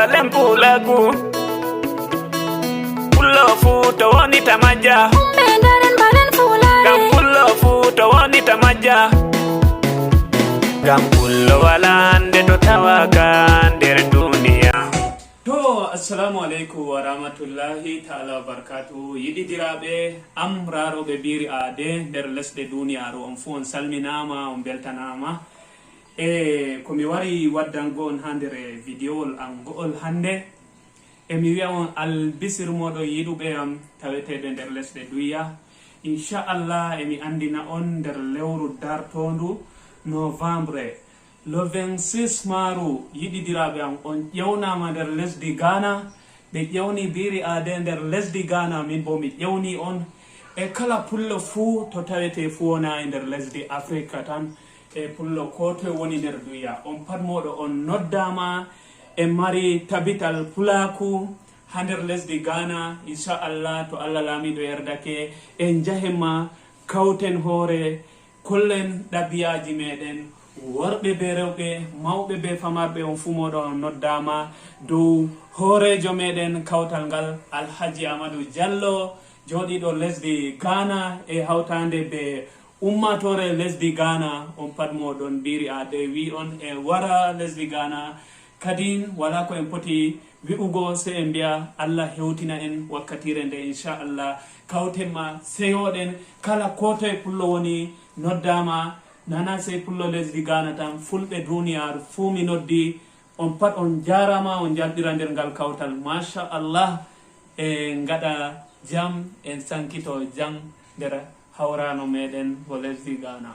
mbalen pulaku pullo futo woni tamaja Mendaren mbalen fulare gam pullo futo woni tamaja gam pullo wala hande to tawaka nder duniya. To assalamu alaikum wa rahmatullahi ta'ala wa barakatuh. Yiɗidiraɓe am raroɓe biri ade nder lesɗe duniyaru on fu on salminama on beltanama e komi wari waddango on ha nder vidéowol am go'ol hande emi wiya on albisir moɗon yiɗuɓe am taweteɓe nder lesɗe duniya. Inchallah emi andina on nder lewru dartondu novembre le 26 maru yiɗidiraɓe am on ƴewnama nder lesdi Ghana. ɓe ƴewni biri ade nder lesdi Ghana, min bo mi ƴewni on e kala pullo fuu to tawete fu wona e nder lesdi Afrique tan e pullo ko toye woni nder duniya on pat moɗo on noddama e mari tabital pulaku ha nder lesdi Ghana. Inchallah to Allah laamiɗo yerdake en jahema kawten hoore kollen ɗabiyaji meɗen worɓe be rewɓe mawɓe be famarɓe on fu moɗo on noddama dow hoorejo meɗen kawtal ngal Alhaji Amadou Diallo joɗiɗo lesdi Ghana e hawtande be ummatore lesdi Ghana. On pat moɗon biri ade wi on e wara lesdi Ghana kadin wala ko en poti wi'ugo se en mbiya Allah hewtina en wakkatire nde inchallah kawtenma seyoɗen kala kotoye pullo woni noddama nana sey pullo lesdi Ghana tan fulɓe duniyaru fuu mi noddi on pat on jarama on jalɗira nder ngal kawtal machallah e gaɗa jam en sankito jam nder hawrano meɗen ko lesdi Ghana.